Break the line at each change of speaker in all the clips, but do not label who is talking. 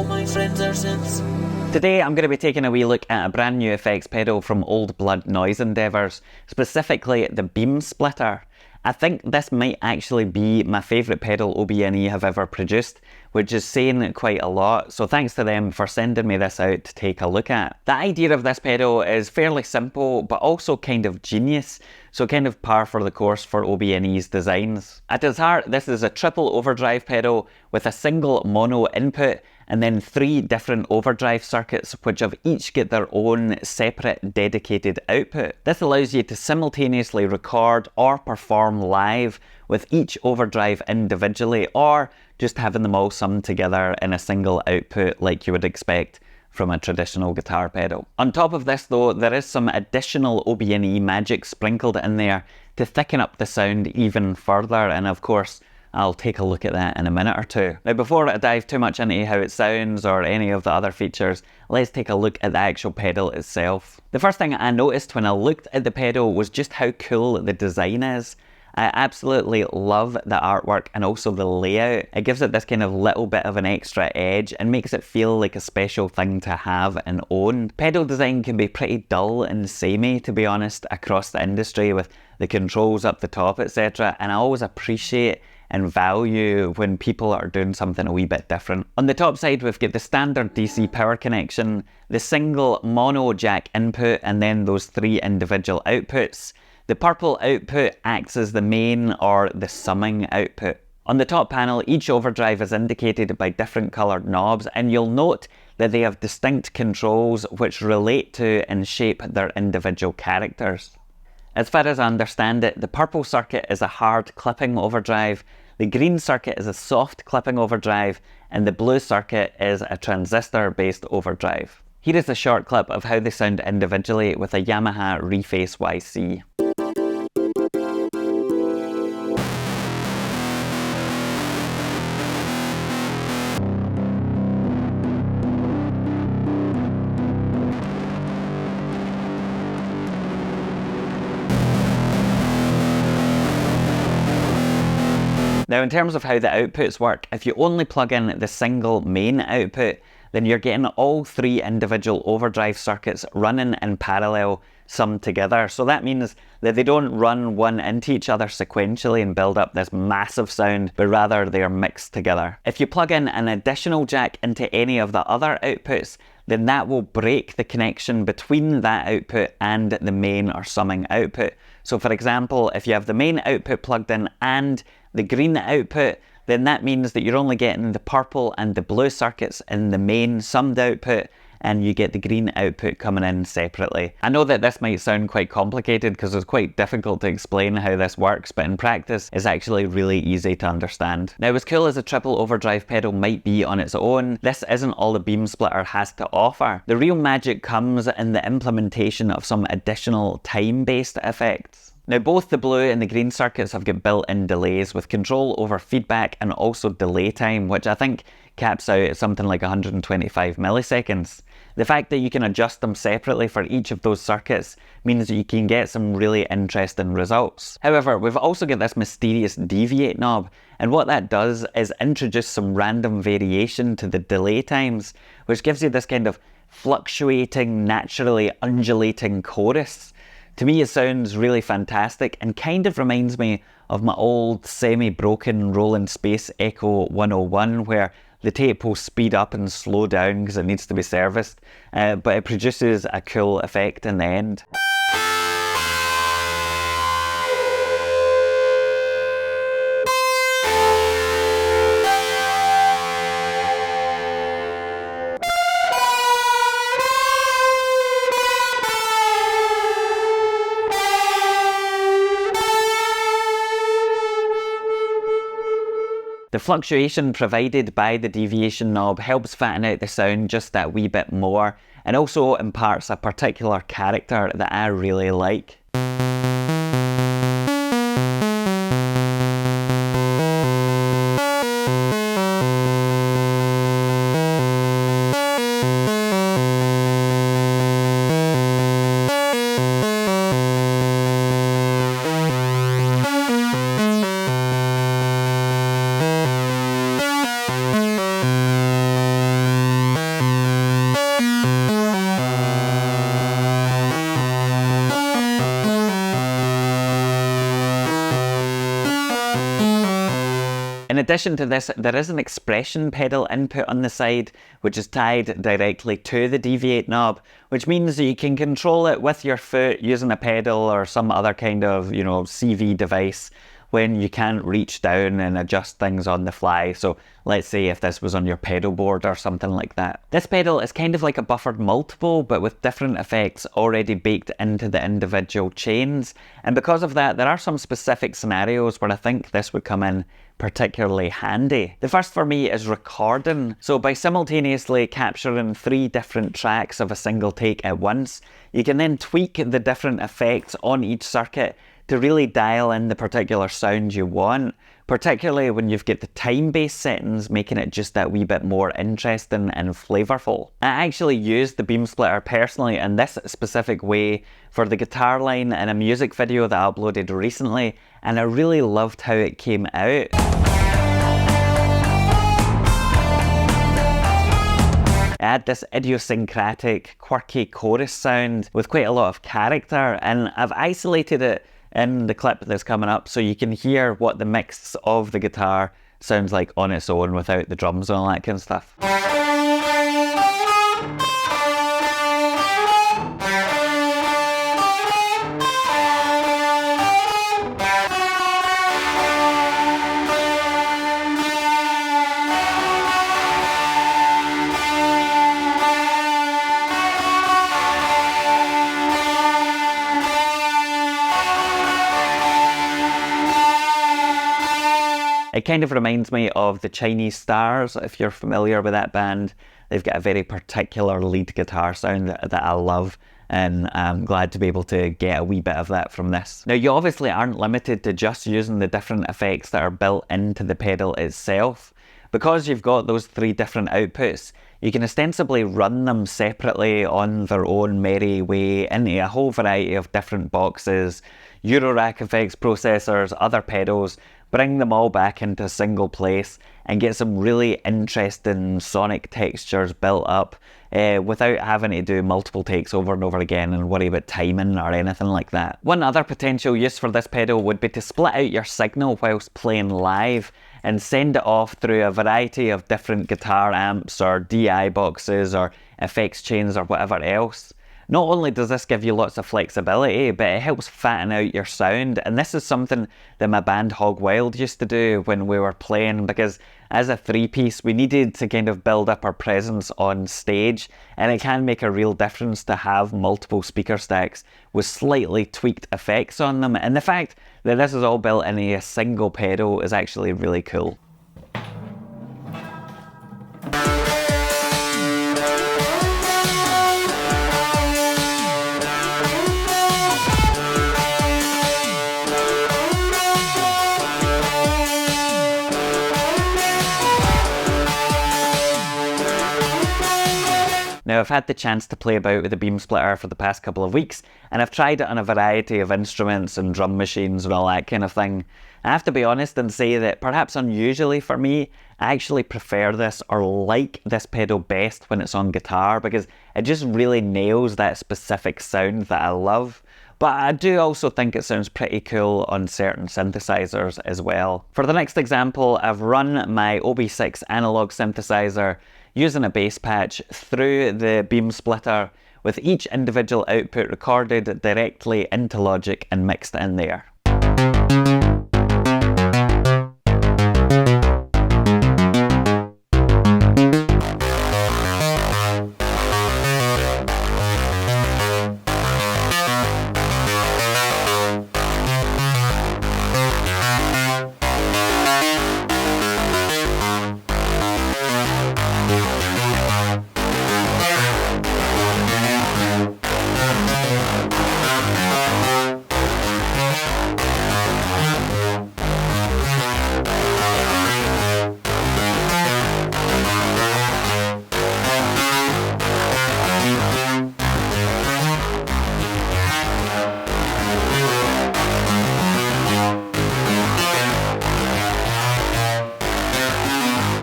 my friends are simps.
Today I'm going to be taking a wee look at a brand new effects pedal from Old Blood Noise Endeavours, specifically the Beam Splitter. I think this might actually be my favourite pedal OB&E have ever produced, which is saying quite a lot, so thanks to them for sending me this out to take a look at. The idea of this pedal is fairly simple, but also kind of genius, so kind of par for the course for OB&E's designs. At its heart, this is a triple overdrive pedal with a single mono input and then 3 different overdrive circuits which have each got their own separate dedicated output. This allows you to simultaneously record or perform live with each overdrive individually, or just having them all summed together in a single output like you would expect from a traditional guitar pedal. On top of this though, there is some additional OB&E magic sprinkled in there to thicken up the sound even further, and of course I'll take a look at that in a minute or two. Now before I dive too much into how it sounds or any of the other features, let's take a look at the actual pedal itself. The first thing I noticed when I looked at the pedal was just how cool the design is. I absolutely love the artwork and also the layout. It gives it this kind of little bit of an extra edge and makes it feel like a special thing to have and own. Pedal design can be pretty dull and samey, to be honest, across the industry with the controls up the top, etc. And I always appreciate and value when people are doing something a wee bit different. On the top side, we've got the standard DC power connection, the single mono jack input, and then those 3 individual outputs. The purple output acts as the main or the summing output. On the top panel, each overdrive is indicated by different coloured knobs, and you'll note that they have distinct controls which relate to and shape their individual characters. As far as I understand it, the purple circuit is a hard clipping overdrive, the green circuit is a soft clipping overdrive, and the blue circuit is a transistor-based overdrive. Here is a short clip of how they sound individually with a Yamaha Reface YC. Now in terms of how the outputs work, if you only plug in the single main output, then you're getting all 3 individual overdrive circuits running in parallel summed together. So that means that they don't run one into each other sequentially and build up this massive sound, but rather they are mixed together. If you plug in an additional jack into any of the other outputs, then that will break the connection between that output and the main or summing output. So for example, if you have the main output plugged in and the green output, then that means that you're only getting the purple and the blue circuits in the main summed output, and you get the green output coming in separately. I know that this might sound quite complicated because it's quite difficult to explain how this works, but in practice it's actually really easy to understand. Now as cool as a triple overdrive pedal might be on its own, this isn't all the Beam Splitter has to offer. The real magic comes in the implementation of some additional time-based effects. Now both the blue and the green circuits have got built-in delays with control over feedback and also delay time, which I think caps out at something like 125 milliseconds. The fact that you can adjust them separately for each of those circuits means that you can get some really interesting results. However, we've also got this mysterious deviate knob, and what that does is introduce some random variation to the delay times, which gives you this kind of fluctuating, naturally undulating chorus. To me it sounds really fantastic and kind of reminds me of my old semi-broken Roland Space Echo 101, where the tape will speed up and slow down because it needs to be serviced, but it produces a cool effect in the end. The fluctuation provided by the deviation knob helps fatten out the sound just that wee bit more, and also imparts a particular character that I really like. In addition to this, there is an expression pedal input on the side, which is tied directly to the deviate knob, which means that you can control it with your foot using a pedal or some other kind of, CV device when you can't reach down and adjust things on the fly. So let's say if this was on your pedal board or something like that. This pedal is kind of like a buffered multiple, but with different effects already baked into the individual chains. And because of that, there are some specific scenarios where I think this would come in particularly handy. The first for me is recording. So by simultaneously capturing 3 different tracks of a single take at once, you can then tweak the different effects on each circuit to really dial in the particular sound you want, particularly when you've got the time-based settings, making it just that wee bit more interesting and flavourful. I actually used the beam splitter personally in this specific way for the guitar line in a music video that I uploaded recently, and I really loved how it came out. It had this idiosyncratic, quirky chorus sound with quite a lot of character, and I've isolated it in the clip that's coming up so you can hear what the mix of the guitar sounds like on its own without the drums and all that kind of stuff. It kind of reminds me of the Chinese Stars, if you're familiar with that band. They've got a very particular lead guitar sound that I love, and I'm glad to be able to get a wee bit of that from this. Now, you obviously aren't limited to just using the different effects that are built into the pedal itself. Because you've got those 3 different outputs, you can ostensibly run them separately on their own merry way into a whole variety of different boxes, Eurorack effects processors, other pedals, bring them all back into a single place and get some really interesting sonic textures built up without having to do multiple takes over and over again and worry about timing or anything like that. One other potential use for this pedal would be to split out your signal whilst playing live and send it off through a variety of different guitar amps or DI boxes or effects chains or whatever else. Not only does this give you lots of flexibility, but it helps fatten out your sound, and this is something that my band Hog Wild used to do when we were playing, because as a 3-piece we needed to kind of build up our presence on stage, and it can make a real difference to have multiple speaker stacks with slightly tweaked effects on them, and the fact that this is all built into a single pedal is actually really cool. Now, I've had the chance to play about with the beam splitter for the past couple of weeks, and I've tried it on a variety of instruments and drum machines and all that kind of thing. I have to be honest and say that perhaps unusually for me, I actually prefer this or like this pedal best when it's on guitar, because it just really nails that specific sound that I love. But I do also think it sounds pretty cool on certain synthesizers as well. For the next example, I've run my OB6 analog synthesizer using a bass patch through the beam splitter with each individual output recorded directly into Logic and mixed in there.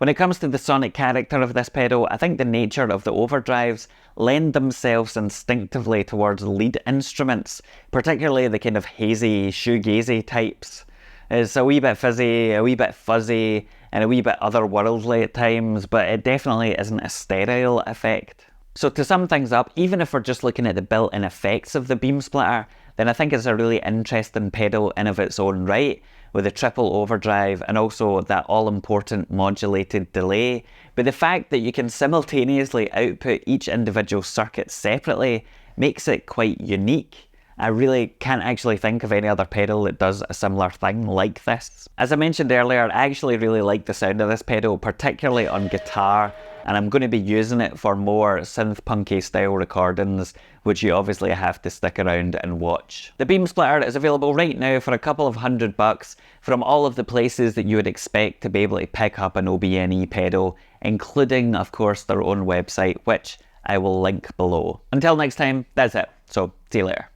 When it comes to the sonic character of this pedal, I think the nature of the overdrives lend themselves instinctively towards lead instruments, particularly the kind of hazy, shoegazy types. It's a wee bit fizzy, a wee bit fuzzy, and a wee bit otherworldly at times, but it definitely isn't a sterile effect. So to sum things up, even if we're just looking at the built-in effects of the beam splitter, then I think it's a really interesting pedal in of its own right, with a triple overdrive and also that all-important modulated delay. But the fact that you can simultaneously output each individual circuit separately makes it quite unique. I really can't actually think of any other pedal that does a similar thing like this. As I mentioned earlier, I actually really like the sound of this pedal, particularly on guitar, and I'm going to be using it for more synth-punky style recordings, which you obviously have to stick around and watch. The beam splitter is available right now for a couple of $100 from all of the places that you would expect to be able to pick up an OBNE pedal, including, of course, their own website, which I will link below. Until next time, that's it. So, see you later.